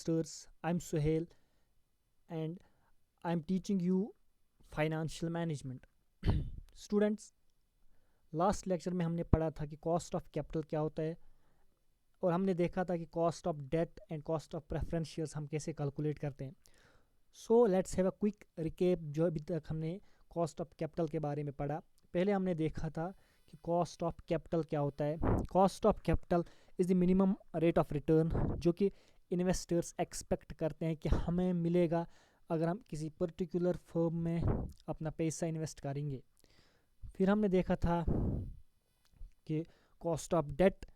investors. I'm Suhail and I'm teaching you financial management. Students, last lecture में हमने पढ़ा था कि कॉस्ट ऑफ कैपिटल क्या होता है और हमने देखा था कि cost of debt and cost of preference shares हम कैसे कैलकुलेट करते हैं. So let's have a quick recap जो अभी तक हमने कॉस्ट ऑफ कैपिटल के बारे में पढ़ा. पहले हमने देखा था कि कॉस्ट ऑफ कैपिटल क्या होता है. Cost of capital is the minimum rate of return जो कि इन्वेस्टर्स एक्सपेक्ट करते हैं कि हमें मिलेगा अगर हम किसी पर्टिकुलर फर्म में अपना पैसा इन्वेस्ट करेंगे. फिर हमने देखा था कि cost of debt.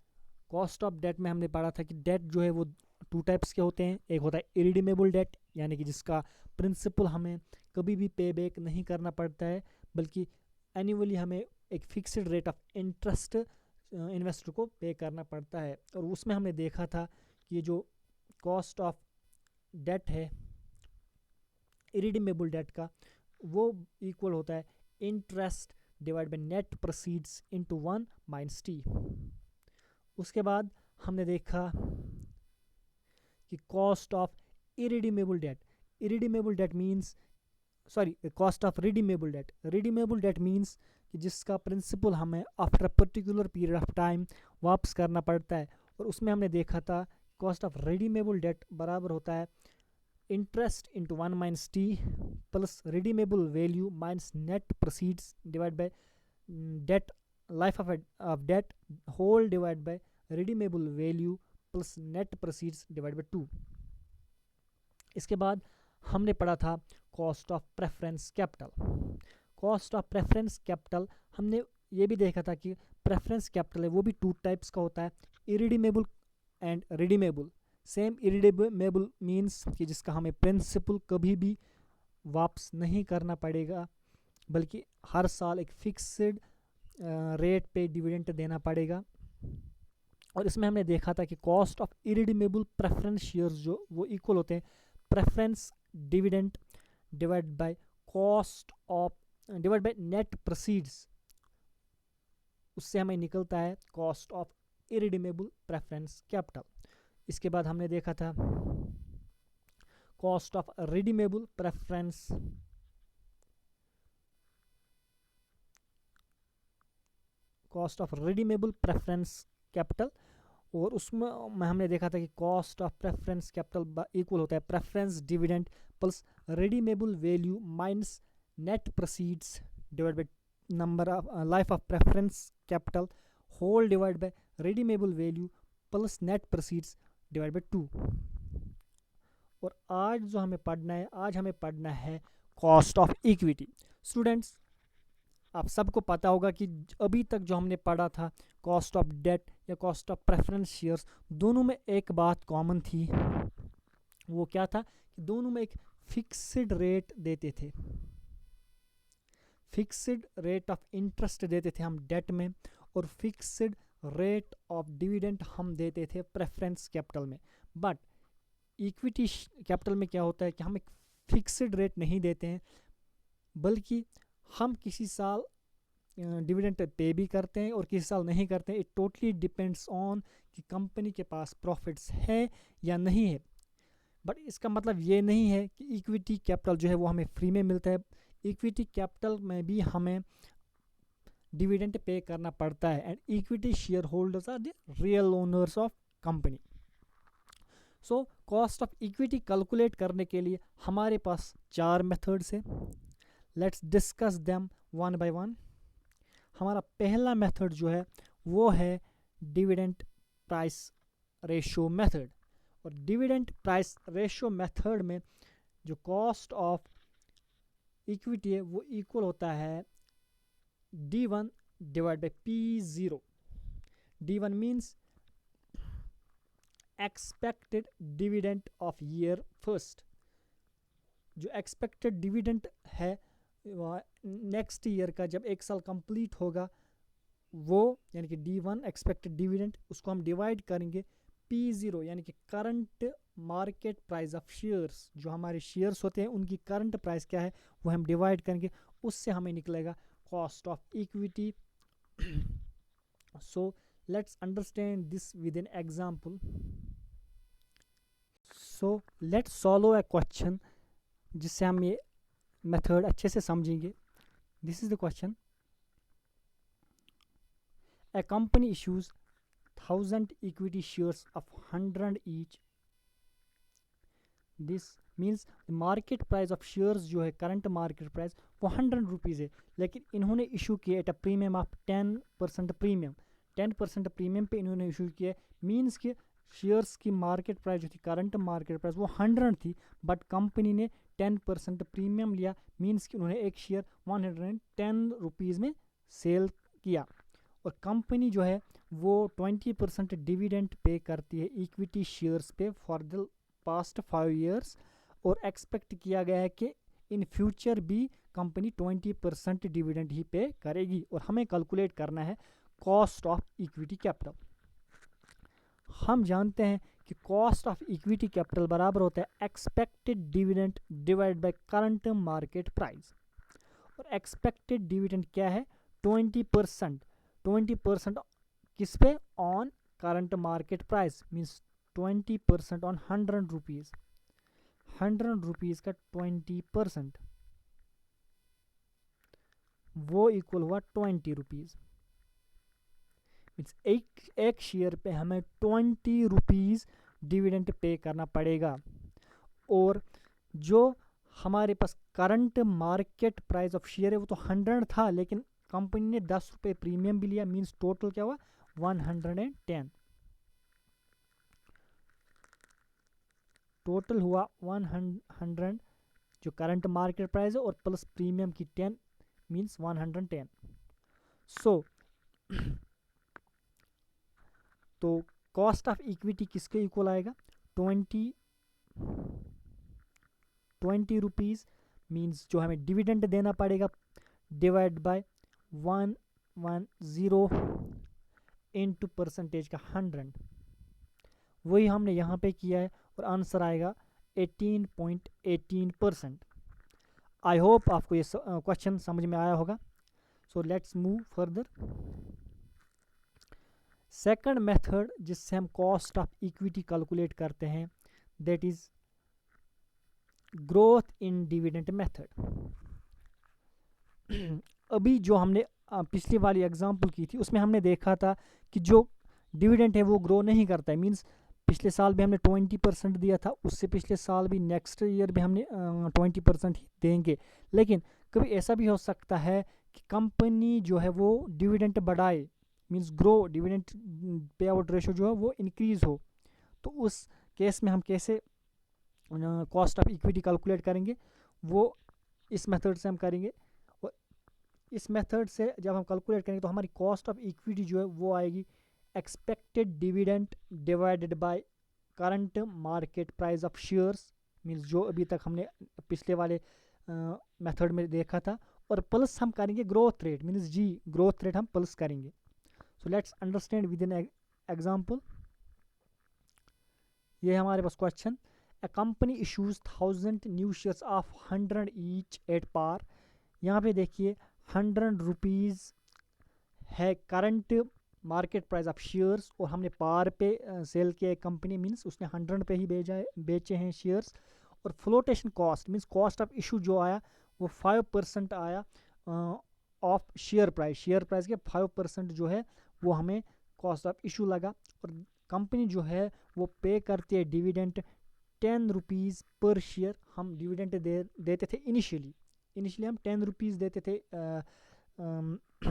Cost of debt में हमने पढ़ा था कि डेट जो है वो टू टाइप्स के होते हैं. एक होता है इरिडीमेबल डेट, यानी कि जिसका प्रिंसिपल हमें कभी भी पे बैक नहीं करना पड़ता है, बल्कि एनुअली हमें एक fixed rate of interest investor को पे करना पड़ता है. और उसमें हमने देखा था कि ये जो कॉस्ट ऑफ डेट है इरिडीमेबल डेट का, वो इक्वल होता है interest divide by net proceeds into 1 minus T. उसके बाद हमने देखा कि cost of irredeemable debt. Irredeemable debt means cost of redeemable debt. Redeemable debt means कि जिसका प्रिंसिपल हमें after a particular period of time वापस करना पड़ता है. और उसमें हमने देखा था कॉस्ट ऑफ रिडीमेबल डेट बराबर होता है interest into 1 minus T plus redeemable value minus net proceeds divide by debt life of debt whole divide by redeemable value plus net proceeds divide by 2. इसके बाद हमने पढ़ा था cost of preference capital. Cost of preference capital हमने ये भी देखा था कि प्रेफरेंस कैपिटल है वो भी टू टाइप्स का होता है, irredeemable and redeemable. Same irredeemable means कि जिसका हमें प्रिंसिपल कभी भी वापस नहीं करना पड़ेगा, बल्कि हर साल एक फिक्स्ड रेट पे डिविडेंड देना पड़ेगा. और इसमें हमने देखा था कि cost of irredeemable preference shares जो वो इक्वल होते हैं preference dividend divide by cost of divide by net proceeds. उससे हमें निकलता है cost of irredeemable preference capital. इसके बाद हमने देखा था cost of redeemable preference capital. और उसमें हमने देखा था कि cost of preference capital equal होता है preference dividend plus redeemable value minus net proceeds divide by number of life of preference capital whole divide by redeemable value plus net proceeds divide by 2. और आज जो हमें पढ़ना है, आज हमें पढ़ना है कॉस्ट ऑफ इक्विटी. स्टूडेंट्स, आप सबको पता होगा कि अभी तक जो हमने पढ़ा था कॉस्ट ऑफ डेट या कॉस्ट ऑफ प्रेफरेंस शेयर्स, दोनों में एक बात कॉमन थी. वो क्या था कि दोनों में एक फिक्स्ड रेट देते थे, फिक्स्ड रेट ऑफ इंटरेस्ट देते थे हम डेट में, और फिक्स्ड रेट ऑफ डिविडेंड हम देते थे प्रेफरेंस कैपिटल में. बट इक्विटी कैपिटल में क्या होता है कि हम एक फिक्स्ड रेट नहीं देते हैं, बल्कि हम किसी साल डिविडेंड पे भी करते हैं और किसी साल नहीं करते हैं. इट टोटली डिपेंड्स ऑन कि कंपनी के पास प्रॉफिट्स है या नहीं है. बट इसका मतलब ये नहीं है कि इक्विटी कैपिटल जो है वो हमें फ्री में मिलता है. इक्विटी कैपिटल में भी हमें डिविडेंड पे करना पड़ता है. And equity share holders are the real owners of company. So cost of equity calculate करने के लिए हमारे पास 4 मेथड्स हैं. Let's discuss them one by one. हमारा पहला मेथड जो है वो है डिविडेंड प्राइस रेशियो मेथड. और डिविडेंड प्राइस रेशियो मेथड में जो कॉस्ट ऑफ इक्विटी है वो इक्वल होता है D1 divide by P0. D1 means expected dividend of year first. जो एक्सपेक्टेड डिविडेंड है नेक्स्ट ईयर का जब एक साल कंप्लीट होगा, वो यानी कि D1 एक्सपेक्टेड डिविडेंड, उसको हम डिवाइड करेंगे P0 यानी कि current market price of shares. जो हमारे शेयर्स होते हैं उनकी करंट प्राइस क्या है वो हम डिवाइड करेंगे, उससे हमें निकलेगा cost of equity. So let's understand this with an example. So let's solve a question जिससे हम ये मेथड अच्छे से समझेंगे. This is the question. A company issues 1000 equity shares of 100 each. This means market price of shares जो है current market price वो 100 rupees है, लेकिन इन्होंने इशू किया at a premium of 10% premium. 10% premium पे इन्होंने इशू किया. मीन्स कि शेयर्स की मार्केट प्राइस जो थी करंट मार्केट प्राइस वो 100 थी, बट कंपनी ने 10% प्रीमियम लिया. मीन्स कि उन्होंने एक शेयर 110 रुपीज़ में सेल किया. और कंपनी जो है वो 20% डिविडेंड पे करती है इक्विटी शेयर्स पे फॉर द पास्ट 5 ईयर्स. और एक्सपेक्ट किया गया है कि इन फ्यूचर भी कंपनी 20% डिविडेंड ही पे करेगी. और हमें कैलकुलेट करना है कॉस्ट ऑफ इक्विटी कैपिटल. हम जानते हैं कि कॉस्ट ऑफ इक्विटी कैपिटल बराबर होता है expected dividend divide by current market price. और एक्सपेक्टेड डिविडेंड क्या है? 20%. 20% किस पे? On current market price. Means 20% on 100 rupees. 100 rupees का 20% वो इक्वल हुआ 20 रुपीज़. मीन्स एक शेयर पे हमें 20 रुपीज़ डिविडेंड पे करना पड़ेगा. और जो हमारे पास current market price of share है वो तो 100 था, लेकिन कंपनी ने 10 रुपये प्रीमियम भी लिया. मीन्स टोटल क्या हुआ? 110. टोटल हुआ 100 जो करंट मार्केट प्राइस है और प्लस प्रीमियम की 10 मीन्स 110. सो तो कॉस्ट ऑफ इक्विटी किसके इक्वल आएगा? 20 रुपीज़ मीन्स जो हमें डिविडेंड देना पड़ेगा डिवाइड बाय 110 इंटू परसेंटेज का 100. वही हमने यहाँ पे किया है और आंसर आएगा 18.18%. आई होप आपको ये क्वेश्चन समझ में आया होगा. सो let's move further. Second method जिससे हम कॉस्ट ऑफ इक्विटी कैलकुलेट करते हैं that is growth in dividend method. अभी जो हमने पिछली वाली एग्जांपल की थी उसमें हमने देखा था कि जो डिविडेंड है वो ग्रो नहीं करता है. मींस पिछले साल भी हमने 20% दिया था, उससे पिछले साल भी, नेक्स्ट ईयर भी हमने 20% ही देंगे. लेकिन कभी ऐसा भी हो सकता है कि कंपनी जो है वो डिविडेंड बढ़ाए. Means grow, dividend pay out ratio जो है वो इंक्रीज हो. तो उस केस में हम कैसे कॉस्ट ऑफ इक्विटी कैलकुलेट करेंगे? वो इस मेथड से हम करेंगे. और इस मेथड से जब हम कैलकुलेट करेंगे तो हमारी कॉस्ट ऑफ इक्विटी जो है वो आएगी expected dividend divided by current market price of shares. Means जो अभी तक हमने पिछले वाले मेथड में देखा था. और प्लस हम करेंगे ग्रोथ रेट. मींस जी, ग्रोथ रेट हम प्लस करेंगे. So let's understand with an example. ये हमारे पास question. A company issues 1000 new shares of 100 each at par. यहाँ पे देखिए 100 रुपीज़ है current market price of shares और हमने पार पे सेल किया. कंपनी मींस उसने 100 पे ही बेचे हैं शेयर्स. और flotation cost means cost of issue जो आया वो 5% आया of share price. Share price के 5% जो है वो हमें कॉस्ट ऑफ इशू लगा. और कंपनी जो है वो पे करती है डिविडेंड 10 रुपीज़ पर शेयर. हम डिविडेंड देते थे इनिशियली हम 10 रुपीज़ देते थे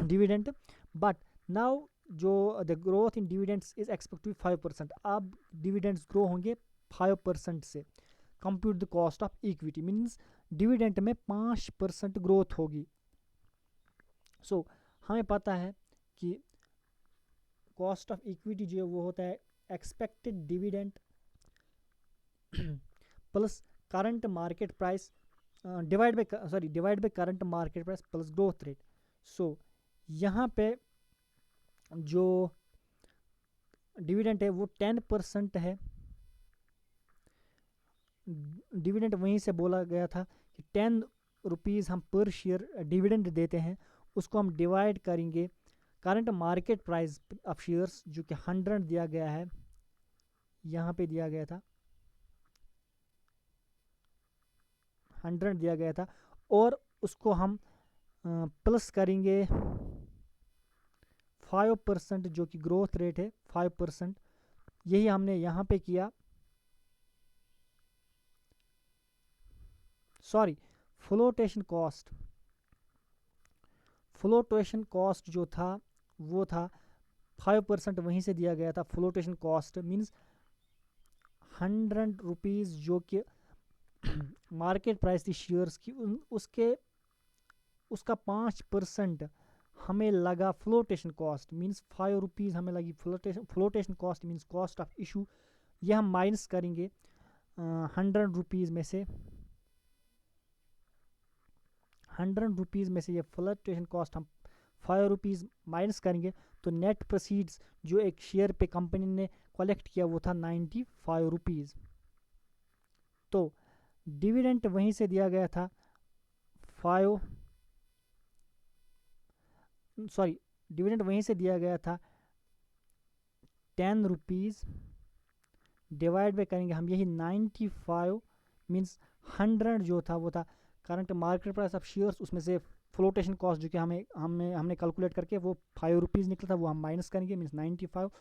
डिविडेंड. बट नाउ जो the growth in dividends is expect to 5%. अब डिविडेंड्स ग्रो होंगे 5% से. Compute the cost of equity means dividend में 5% ग्रोथ होगी. सो हमें पता है कि कॉस्ट ऑफ इक्विटी जो है वो होता है expected dividend plus current market price divide by current market price plus growth rate. So यहाँ पे जो डिविडेंड है वो 10% है. डिविडेंड वहीं से बोला गया था कि 10 रुपीज़ हम पर शेयर डिविडेंड देते हैं. उसको हम डिवाइड करेंगे current market price of shares जो कि 100 दिया गया है, यहाँ पे दिया गया था 100 दिया गया था, और उसको हम प्लस करेंगे 5% जो कि ग्रोथ रेट है 5%, यही हमने यहाँ पे किया। सॉरी, फ्लोटेशन कॉस्ट जो था वो था 5%, वहीं से दिया गया था। फ्लोटेशन कॉस्ट मीन्स 100 रुपीज़ जो कि मार्केट प्राइस थी शेयर्स की, उसका 5% हमें लगा फ्लोटेशन कॉस्ट, मीन्स 5 रुपीज़ हमें लगी flotation cost means cost of issue. ये हम माइनस करेंगे 100 रुपीज़ में से, 100 रुपीज़ में से ये फ्लोटेशन कॉस्ट हम 5 रुपीज़ माइनस करेंगे, तो नेट प्रोसीड्स जो एक शेयर पे कंपनी ने कलेक्ट किया वो था 95 रुपीज़। तो डिविडेंड वहीं से दिया गया था डिविडेंड वहीं से दिया गया था 10 रुपीज़, डिवाइड बाय करेंगे हम यही 95 मीन्स 100 जो था वो था current market price of shares, उसमें से फ्लोटेशन कॉस्ट जो कि हमने कैलकुलेट करके वो 5 रुपीज़ निकला था, वो हम माइनस करेंगे मीन्स 95,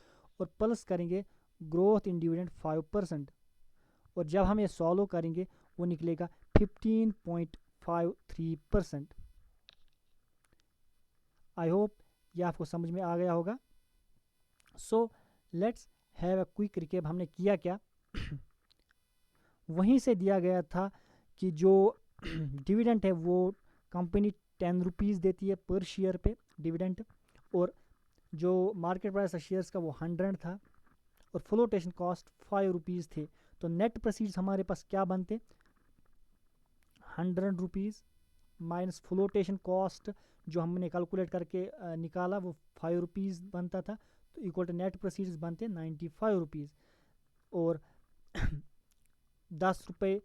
और प्लस करेंगे ग्रोथ इन डिविडेंड 5%, और जब हम ये सॉल्व करेंगे वो निकलेगा 15.53%। आई होप ये आपको समझ में आ गया होगा। सो let's have a quick recap. हमने किया क्या वहीं से दिया गया था कि जो डिविडेंड है वो कंपनी 10 रुपीज़ देती है पर शेयर पे डिविडेंड, और जो मार्केट प्राइस है शेयर्स का वो 100 था, और फ्लोटेशन कॉस्ट 5 रुपीज़ थे। तो नेट प्रोसीड्स हमारे पास क्या बनते, 100 रुपीज़ माइनस फ्लोटेशन कॉस्ट जो हमने कैलकुलेट करके निकाला वो 5 रुपीज़ बनता था, तो इक्वल टू नेट प्रोसीड्स बनते 95 रुपीज़, और 10 रुपये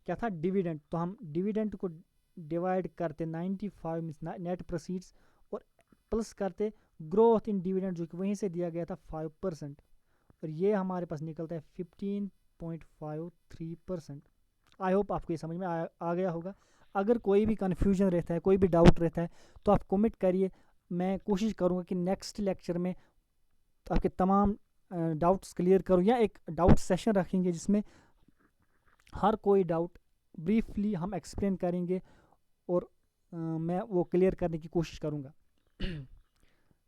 क्या था डिविडेंड, तो हम डिविडेंड को डिवाइड करते 95 मीन्स नेट प्रोसीड्स, और प्लस करते ग्रोथ इन डिविडेंड जो कि वहीं से दिया गया था 5%, और ये हमारे पास निकलता है 15.53%। आई होप आपको ये समझ में आ गया होगा। अगर कोई भी कन्फ्यूजन रहता है, कोई भी डाउट रहता है, तो आप कमेंट करिए, मैं कोशिश करूँगा कि नेक्स्ट लेक्चर में आपके तमाम डाउट्स क्लियर करूँ, या एक डाउट सेशन रखेंगे जिसमें हर कोई डाउट ब्रीफली हम एक्सप्लेन करेंगे, और मैं वो क्लियर करने की कोशिश करूँगा।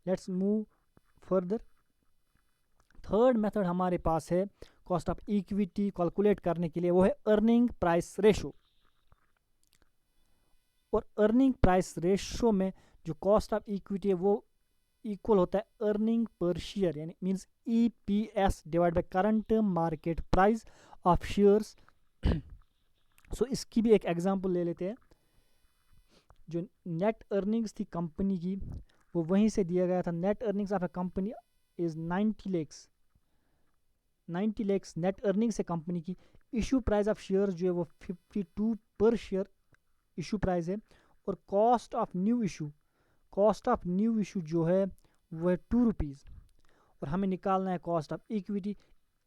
Let's move further. Third method हमारे पास है कॉस्ट ऑफ इक्विटी कैलकुलेट करने के लिए, वो है अर्निंग प्राइस रेशो। और अर्निंग प्राइस रेशो में जो कॉस्ट ऑफ इक्विटी है वो इक्वल होता है अर्निंग पर शेयर, यानी means EPS divide by current market price of shares. So इसकी भी एक एग्जांपल ले लेते हैं। जो नेट अर्निंग्स थी कंपनी की वो वहीं से दिया गया था। Net earnings of a company is 90 lakhs net earnings है कंपनी की। इशू प्राइस ऑफ शेयर जो है वो 52 पर शेयर इशू प्राइस है, और कॉस्ट ऑफ न्यू इशू जो है वो है 2 रुपीज़, और हमें निकालना है cost of equity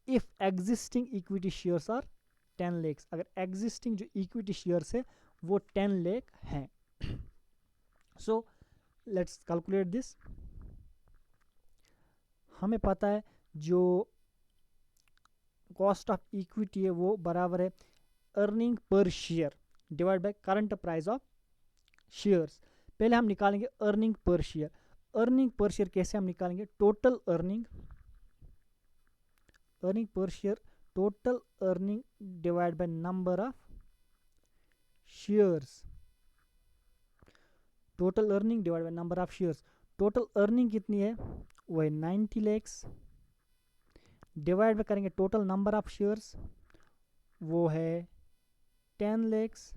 if existing equity shares are 10 lakhs। अगर एग्जिस्टिंग जो इक्विटी शेयर्स है वो 10 lakh हैं। So let's calculate this. हमें पता है जो कॉस्ट ऑफ इक्विटी है वो बराबर है earning per share divide by current price of shares. पहले हम निकालेंगे earning per share. Earning per share कैसे हम निकालेंगे, total earning per share, total earning divide by number of shares. Total earning divide by number of shares. Total earning कितनी है वो है 90 lakhs, डिवाइड बाय करेंगे टोटल नंबर ऑफ शेयर्स वो है 10 lakhs,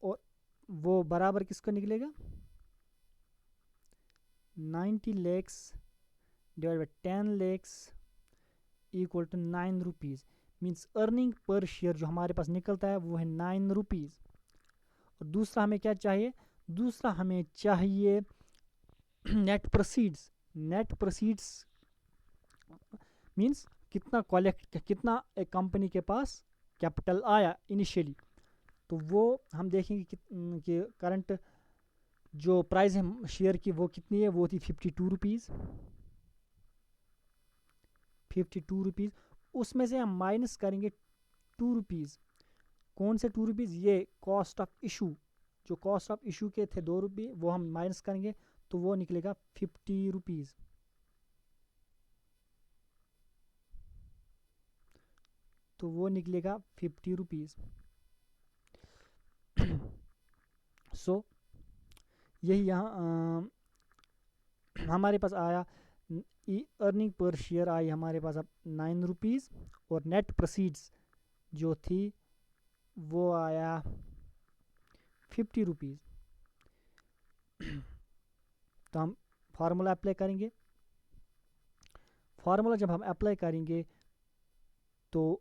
और वो बराबर किसको निकलेगा 90 lakhs divide by 10 lakhs equal to 9 rupees. Means earning per share जो हमारे पास निकलता है वो है 9 रुपीज़। और दूसरा हमें क्या चाहिए, दूसरा हमें चाहिए net proceeds. Net proceeds means कितना एक कंपनी के पास कैपिटल आया इनिशियली, तो वो हम देखेंगे कि करंट जो प्राइस है शेयर की वो कितनी है, वो थी 52 रुपीज़, 52 रुपीज़। उसमें से हम माइनस करेंगे 2 रुपीज़। कौन से 2 रुपीज़? ये कॉस्ट ऑफ इशू, जो कॉस्ट ऑफ इशू के थे 2 रुपये, वो हम माइनस करेंगे तो वो निकलेगा 50 रुपीज़। तो वो निकलेगा 50 रुपीज़। सो यही यहाँ हमारे पास आया, अर्निंग पर शेयर आई हमारे पास अब 9 रुपीज़, और नेट प्रोसीड्स जो थी वो आया 50 रुपीज़। तो हम फार्मूला अप्लाई करेंगे। फार्मूला जब हम अप्लाई करेंगे तो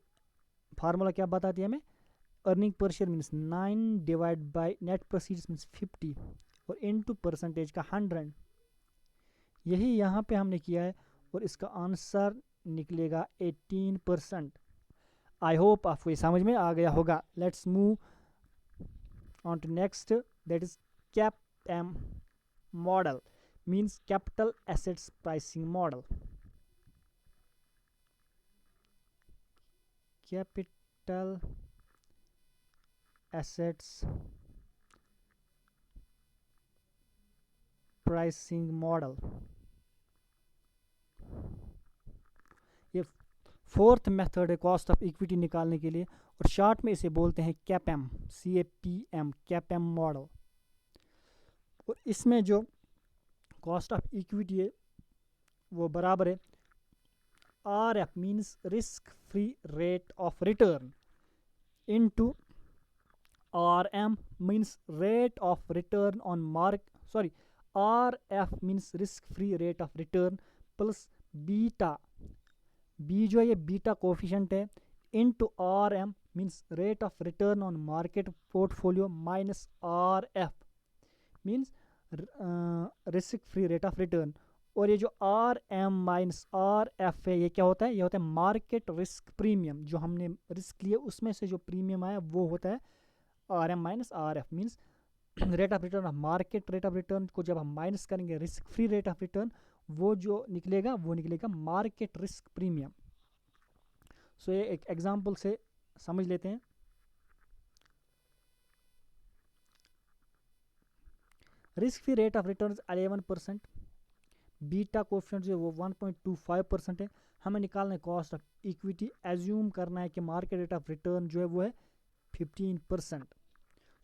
फार्मूला क्या बताती है हमें? Earning per share means 9 divide by net proceeds means 50 और इनटू परसेंटेज का 100। यही यहाँ पे हमने किया है और इसका आंसर निकलेगा 18%। आई होप आपको ये समझ में आ गया होगा। Let's move on to next, that is CAPM model, means capital assets pricing model. Capital assets pricing model, ये फोर्थ मेथड है कॉस्ट ऑफ इक्विटी निकालने के लिए, और शॉर्ट में इसे बोलते हैं कैप-एम, CAPM, कैप-एम मॉडल। और इसमें जो कॉस्ट ऑफ इक्विटी है वो बराबर है RF means risk free rate of return into RM means rate of return on RF means risk free rate of return plus beta, B जो है ये बीटा कोफिशिएंट है, into RM means rate of return on market portfolio minus RF means risk free rate of return. और ये जो RM minus RF है ये क्या होता है? ये होता है मार्केट रिस्क प्रीमियम। जो हमने रिस्क लिए उसमें से जो प्रीमियम आया वो होता है RM minus RF means rate of return of market rate of return को जब हम माइनस करेंगे risk free rate of return, वो जो निकलेगा वो निकलेगा मार्केट रिस्क प्रीमियम। सो ये एक एग्जांपल से समझ लेते हैं। Risk free rate of return 11%, beta coefficient जो वो 1.25% है। हमें निकालना है कॉस्ट ऑफ इक्विटी, एज्यूम करना है कि मार्केट रेट ऑफ रिटर्न जो है वो है 15%।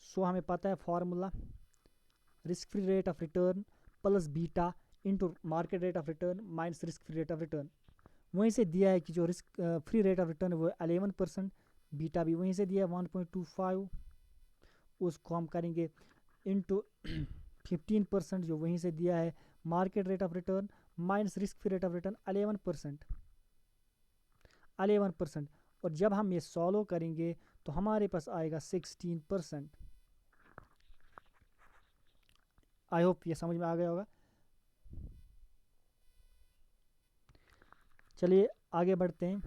सो हमें पता है formula risk free rate of return plus beta into market rate of return minus risk free rate of return. वहीं से दिया है कि जो risk free rate of return है वो 11%, बीटा भी वहीं से दिया है 1.25, उसको हम करेंगे इंटू 15% जो वहीं से दिया है market rate of return minus risk free rate of return 11%। और जब हम ये सॉल्व करेंगे तो हमारे पास आएगा 16%। आई होप ये समझ में आ गया होगा। चलिए आगे बढ़ते हैं।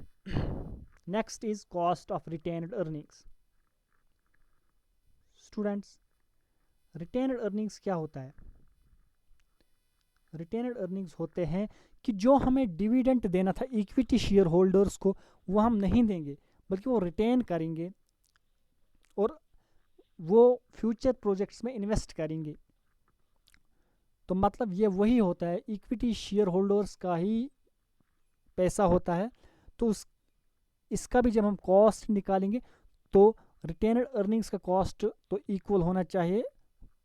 Next is cost of retained earnings. Students, retained earnings क्या होता है? रिटेन्ड अर्निंग्स होते हैं कि जो हमें डिविडेंड देना था इक्विटी शेयर होल्डर्स को वो हम नहीं देंगे, बल्कि वो रिटेन करेंगे और वो फ्यूचर प्रोजेक्ट्स में इन्वेस्ट करेंगे। तो मतलब ये वही होता है, इक्विटी शेयर होल्डर्स का ही पैसा होता है। तो इसका भी जब हम कॉस्ट निकालेंगे तो रिटेन्ड अर्निंग्स का कॉस्ट तो इक्वल होना चाहिए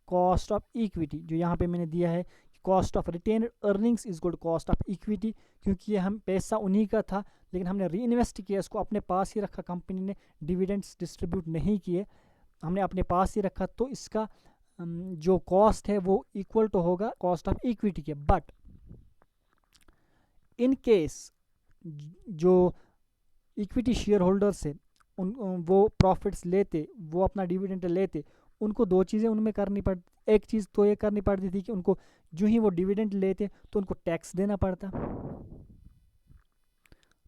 कॉस्ट ऑफ इक्विटी, जो यहाँ पे मैंने दिया है cost of retained earnings is equal to cost of equity, क्योंकि ये हम पैसा उन्हीं का था लेकिन हमने री इन्वेस्ट किया, इसको अपने पास ही रखा, कंपनी ने डिविडेंड्स डिस्ट्रीब्यूट नहीं किए, हमने अपने पास ही रखा, तो इसका जो कॉस्ट है वो इक्वल टू होगा कॉस्ट ऑफ इक्विटी के। बट इन केस जो इक्विटी शेयर होल्डर्स है वो प्रॉफिट्स लेते, वो अपना डिविडेंड लेते, उनको दो चीज़ें उनमें करनी पड़ती। एक चीज़ तो ये करनी पड़ती थी कि उनको जो ही वो डिविडेंड लेते तो उनको टैक्स देना पड़ता,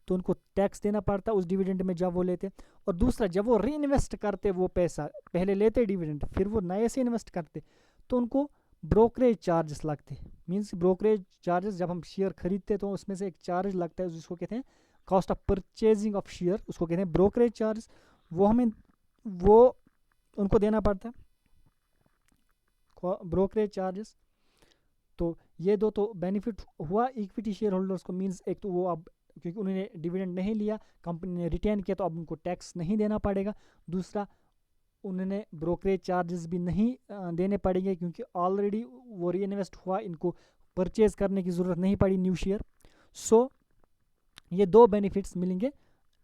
तो उनको टैक्स देना पड़ता उस डिविडेंड में जब वो लेते। और दूसरा, जब वो री इन्वेस्ट करते वो पैसा, पहले लेते डिविडेंड फिर वो नए से इन्वेस्ट करते, तो उनको ब्रोकरेज चार्जेस लगते। मीन्स ब्रोकरेज चार्जेस, जब हम शेयर खरीदते तो उसमें से एक चार्ज लगता है जिसको कहते हैं cost of purchasing of share, उसको कहते हैं ब्रोकरेज चार्जेस। वो उनको देना पड़ता है, ब्रोकरेज चार्जेस। तो ये दो तो बेनिफिट हुआ इक्विटी शेयर होल्डर्स को। मीन्स एक तो वो अब क्योंकि उन्होंने डिविडेंड नहीं लिया, कंपनी ने रिटेन किया, तो अब उनको टैक्स नहीं देना पड़ेगा। दूसरा, उन्होंने ब्रोकरेज चार्जेस भी नहीं देने पड़ेंगे क्योंकि ऑलरेडी वो री इन्वेस्ट हुआ, इनको परचेज करने की ज़रूरत नहीं पड़ी न्यू शेयर। सो ये दो बेनिफिट्स मिलेंगे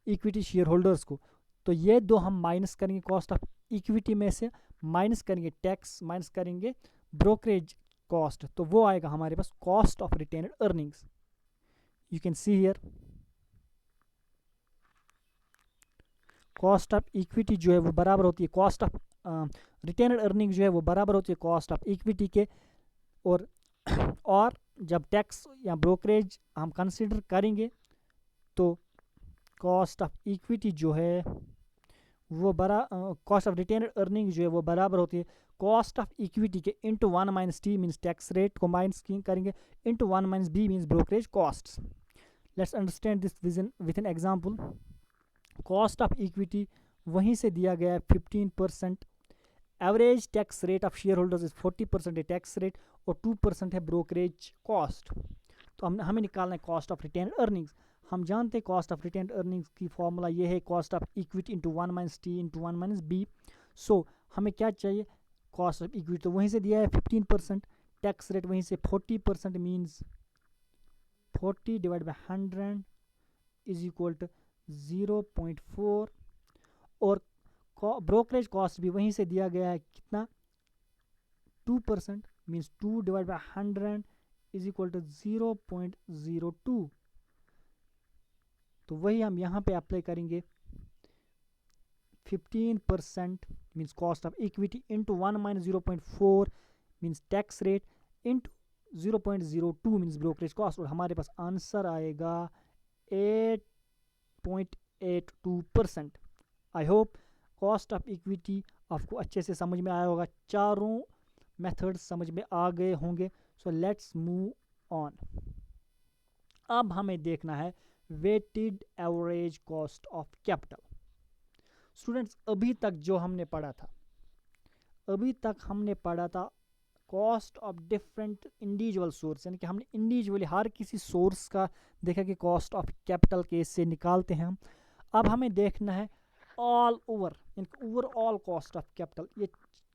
इक्विटी शेयर होल्डर्स को। तो ये दो हम माइनस करेंगे कॉस्ट ऑफ इक्विटी में से, माइनस करेंगे टैक्स, माइनस करेंगे ब्रोकरेज कॉस्ट, तो वो आएगा हमारे पास cost of retained earnings. You can see here cost of equity जो है वो बराबर होती है कॉस्ट ऑफ रिटेन्ड अर्निंग जो है वो बराबर होती है कॉस्ट ऑफ इक्विटी के। और जब टैक्स या ब्रोकरेज हम कंसिडर करेंगे तो कॉस्ट ऑफ इक्विटी जो है वो कॉस्ट ऑफ रिटेन्ड अर्निंग जो है वो बराबर होती है कॉस्ट ऑफ इक्विटी के into 1 minus T means tax rate को माइनस करेंगे, into 1 minus B means brokerage cost. Let's understand this with an example. Cost of equity वहीं से दिया गया है 15%, average tax rate of share holders is 40% है tax rate, और 2% है ब्रोकरेज कॉस्ट। तो हमें निकालना है कॉस्ट ऑफ रिटेन्ड अर्निंग्स। हम जानते हैं कॉस्ट ऑफ रिटेन्ड अर्निंग्स की फॉर्मूला ये है cost of equity into 1 minus T into 1 minus B. So हमें क्या चाहिए, कॉस्ट ऑफ इक्विटी तो वहीं से दिया है 15%, टैक्स रेट वहीं से 40% means 40 divide by 100 is equal to 0.4, और ब्रोकरेज कॉस्ट भी वहीं से दिया गया है कितना 2% means 2 divide by 100 is equal to 0.02। तो वही हम यहाँ पे अप्लाई करेंगे 15% means cost of equity into 1 minus 0.4 means tax rate into 0.02 means brokerage cost, और हमारे पास आंसर आएगा 8.82%। I hope cost of equity आपको अच्छे से समझ में आया होगा, चारों मेथड्स समझ में आ गए होंगे। So let's move on. अब हमें देखना है weighted average cost of capital. Students, अभी तक जो हमने पढ़ा था, अभी तक हमने पढ़ा था cost of different individual source, यानी कि हमने इंडिविजुअली हर किसी सोर्स का देखा कि कॉस्ट ऑफ कैपिटल केस से निकालते हैं हम। अब हमें देखना है ऑल ओवर, यानी ओवरऑल कॉस्ट ऑफ कैपिटल, ये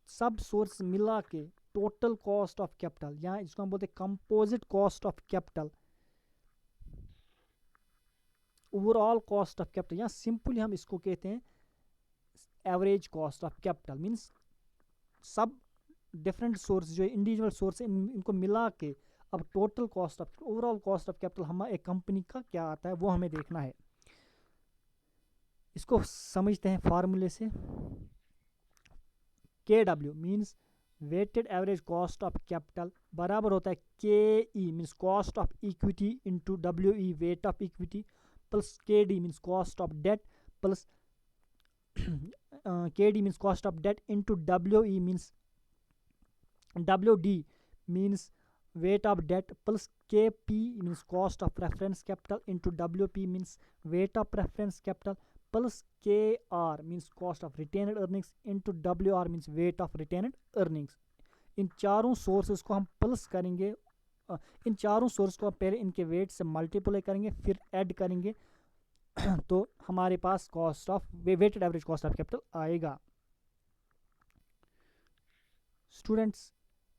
सब सोर्स मिला के टोटल कॉस्ट ऑफ कैपिटल, यहाँ इसको हम बोलते हैं composite cost of capital, overall cost of capital, या सिंपली हम इसको कहते हैं average cost of capital. Means सब डिफरेंट सोर्स जो इंडिविजुअल सोर्स है इनको मिला के अब total cost of overall cost of capital हमारे एक कंपनी का क्या आता है वो हमें देखना है। इसको समझते हैं फार्मूले से। KW means weighted average cost of capital बराबर होता है KE means cost of equity into WE weight of equity, plus KD means cost of debt, plus KD means cost of debt into WE means WD means weight of debt, plus KP means cost of reference capital into WP means weight of reference capital, plus KR means cost of retained earnings into WR means weight of retained earnings। इन चारों sources को हम plus करेंगे, इन चारों source को पहले इनके wait से multiply करेंगे फिर ऐड करेंगे तो हमारे पास cost of weighted average cost of capital आएगा। स्टूडेंट्स,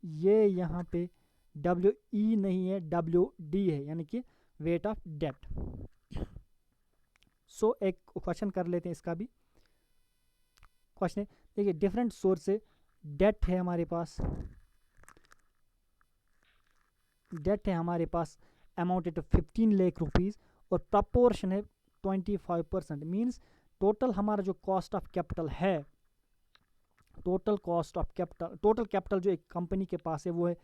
ये यहाँ पे WE नहीं है WD है, यानी कि वेट ऑफ डेट। सो एक क्वेश्चन कर लेते हैं, इसका भी क्वेश्चन है, देखिए डिफरेंट सोर्स से डेट है हमारे पास, डेट है हमारे पास अमाउंटेड टू 15 लाख रुपीज़ और प्रपोर्शन है 25%। मीन्स टोटल हमारा जो कॉस्ट ऑफ कैपिटल है, total cost of capital, total capital जो एक कंपनी के पास है वो है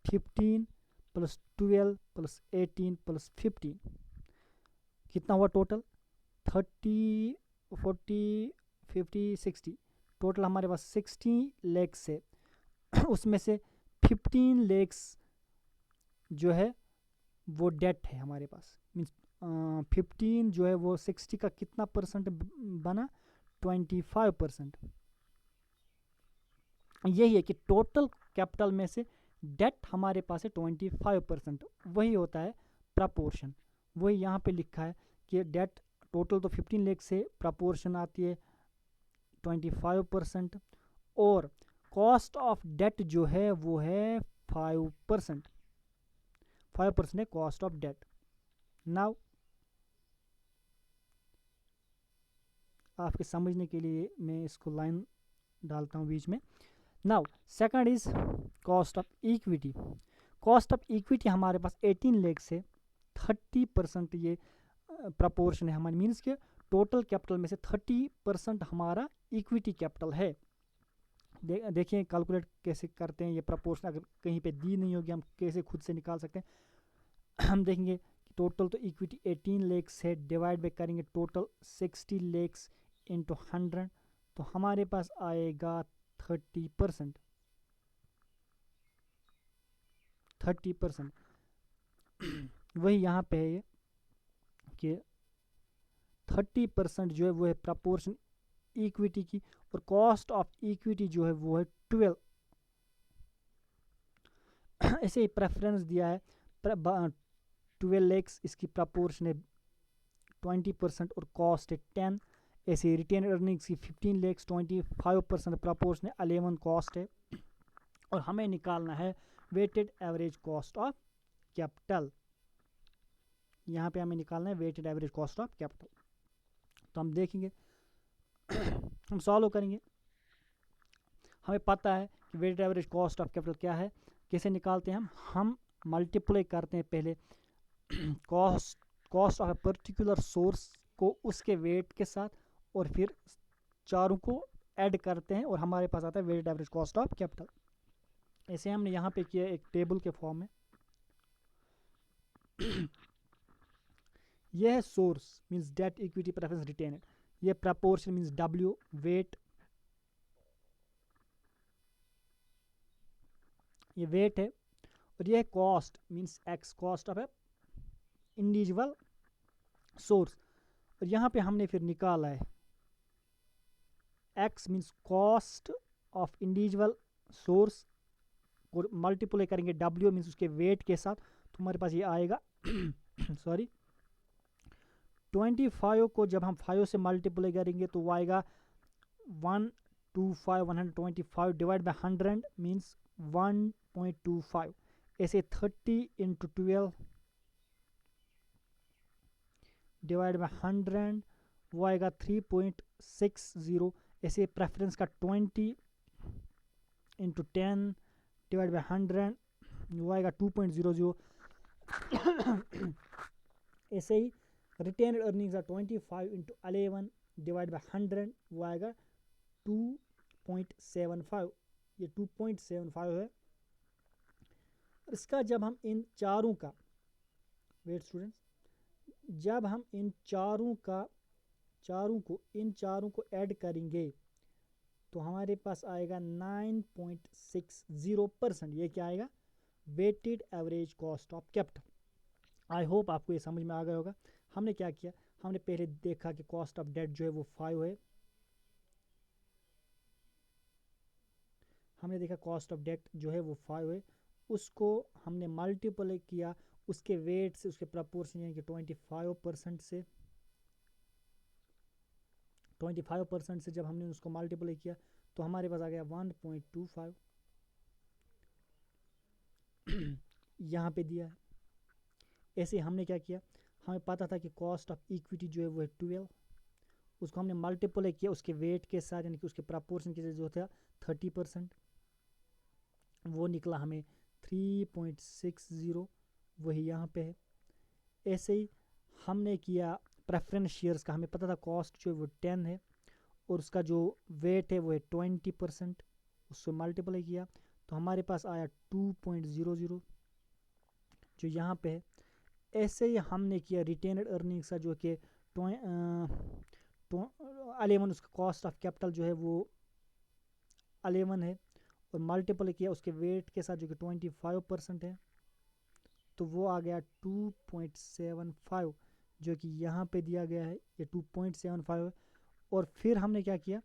15 प्लस 12 प्लस 18 प्लस 15। कितना हुआ टोटल? 30, 40, 50, 60, टोटल हमारे पास 60 लेक्स है। उसमें से 15 लेक्स जो है वो डेट है हमारे पास, मीन्स 15 जो है वो 60 का कितना परसेंट बना? 25%। यही है कि टोटल कैपिटल में से डेट हमारे पास है 25%, वही होता है प्रपोर्शन। वही यहाँ पे लिखा है कि डेट टोटल तो 15 लाख से प्रपोर्शन आती है 25%, और कॉस्ट ऑफ डेट जो है वो है 5%। 5% है कॉस्ट ऑफ डेट। नाउ आपके समझने के लिए मैं इसको लाइन डालता हूँ बीच में। Now second is cost of equity. Cost of equity हमारे पास 18 लाख से 30% ये प्रपोर्शन है हमारे, मीन्स के टोटल कैपिटल में से 30% हमारा इक्विटी कैपिटल है। देखिए कैलकुलेट कैसे करते हैं ये प्रपोर्शन, अगर कहीं पे दी नहीं होगी हम कैसे खुद से निकाल सकते हैं। हम देखेंगे टोटल तो इक्विटी 18 लाख है, डिवाइड बाय करेंगे टोटल 60 लाख इंटू 100, तो हमारे पास आएगा 30%। 30% वही यहाँ पे है ये कि 30% जो है वो है प्रपोर्शन इक्विटी की, और कॉस्ट ऑफ इक्विटी जो है वो है 12। ऐसे ही प्रेफरेंस दिया है 12 लैक्स, इसकी प्रपोर्शन है 20% और कॉस्ट है 10। ऐसे रिटेन अर्निंग्स की 15 लैक्स 25% प्रपोर्शन है 11 कॉस्ट है, और हमें निकालना है weighted average cost of capital. यहाँ पे हमें निकालना है weighted average cost of capital. तो हम देखेंगे हम सॉल्व करेंगे। हमें पता है कि weighted average cost of capital क्या है, कैसे निकालते हैं हम मल्टीप्लाई करते हैं पहले cost of a particular source को उसके वेट के साथ, और फिर चारों को ऐड करते हैं और हमारे पास आता है weighted average cost of capital. ऐसे हमने यहाँ पे किया एक टेबल के फॉर्म में। यह है source means debt equity preference retain, ये प्रपोर्शन मीन्स W वेट, ये वेट है, और ये है cost means X cost of a individual source, और यहाँ पे हमने फिर निकाला है X मीन्स कॉस्ट ऑफ इंडिविजुअल सोर्स, और मल्टीप्लाई करेंगे W मीन्स उसके वेट के साथ, तो हमारे पास ये आएगा सॉरी 25 को जब हम 5 से मल्टीप्लाई करेंगे तो वो आएगा 125 डिवाइड बाय 100 मीन्स 1.25। ऐसे 30 इंटू 12 डिवाइड बाय 100 वो आएगा 3.60। ऐसे प्रेफरेंस का 20 इंटू 10 डिवाइड बाय 100 वो आएगा 2.00। ऐसे ही retain earnings are 25 into 11 divide by 100 वो आएगा 2.75। ये 2.75 है। इसका जब हम इन चारों का वेट स्टूडेंट्स, जब हम इन चारों को ऐड करेंगे तो हमारे पास आएगा 9.60%। ये क्या आएगा? Weighted average cost of capital. I hope आपको ये समझ में आ गया होगा। हमने क्या किया, हमने पहले देखा कि कॉस्ट ऑफ डेट जो है वो 5 है। हमने देखा कॉस्ट ऑफ डेट जो है वो 5 है, उसको हमने मल्टीप्लाई किया उसके वेट से, उसके प्रपोर्शन यानी कि 25% से। 25% से जब हमने उसको मल्टीप्लाई किया तो हमारे पास आ गया 1.25। यहाँ पे दिया है। ऐसे हमने क्या किया, हमें पता था कि कॉस्ट ऑफ इक्विटी जो है वो है 12, उसको हमने मल्टीप्लाई किया उसके वेट के साथ यानी कि उसके प्रपोर्शन के साथ जो था 30%, वो निकला हमें 3.60, वही यहाँ पे है। ऐसे ही हमने किया प्रेफरेंस शेयर्स का, हमें पता था कॉस्ट जो है वो 10 है और उसका जो वेट है वो है 20%, उससे मल्टीप्लाई किया तो हमारे पास आया 2.00 जो यहाँ पे है। ऐसे ही हमने किया रिटेनड अर्निंग्स का जो कि 11, उसका कॉस्ट ऑफ कैपिटल जो है वो 11 है, और मल्टीपल किया उसके वेट के साथ जो कि 25% है, तो वो आ गया 2.75, जो कि यहाँ पे दिया गया है, ये 2.75 है। और फिर हमने क्या किया,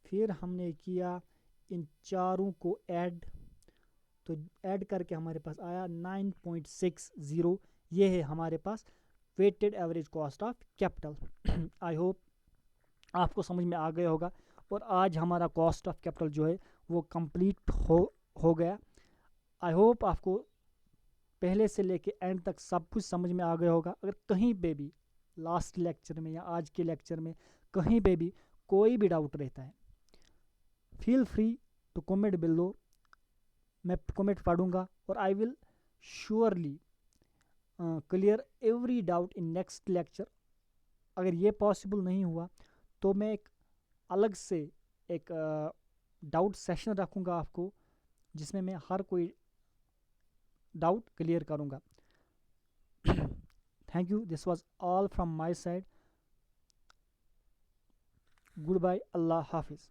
फिर हमने किया इन चारों को ऐड, तो ऐड करके हमारे पास आया 9.60। ये है हमारे पास weighted average cost of capital. I hope आपको समझ में आ गया होगा, और आज हमारा कॉस्ट ऑफ कैपिटल जो है वो कंप्लीट हो गया। आई होप आपको पहले से लेके एंड तक सब कुछ समझ में आ गया होगा। अगर कहीं पे भी लास्ट लेक्चर में या आज के लेक्चर में कहीं पे भी कोई भी डाउट रहता है, feel free to comment below, मैं कमेंट पढ़ूंगा और I will surely clear every doubt in next lecture. अगर ये पॉसिबल नहीं हुआ तो मैं एक अलग से एक डाउट सेशन रखूंगा आपको, जिसमें मैं हर कोई डाउट क्लियर करूंगा। Thank you, this was all from my side. Good bye, अल्लाह हाफिज़।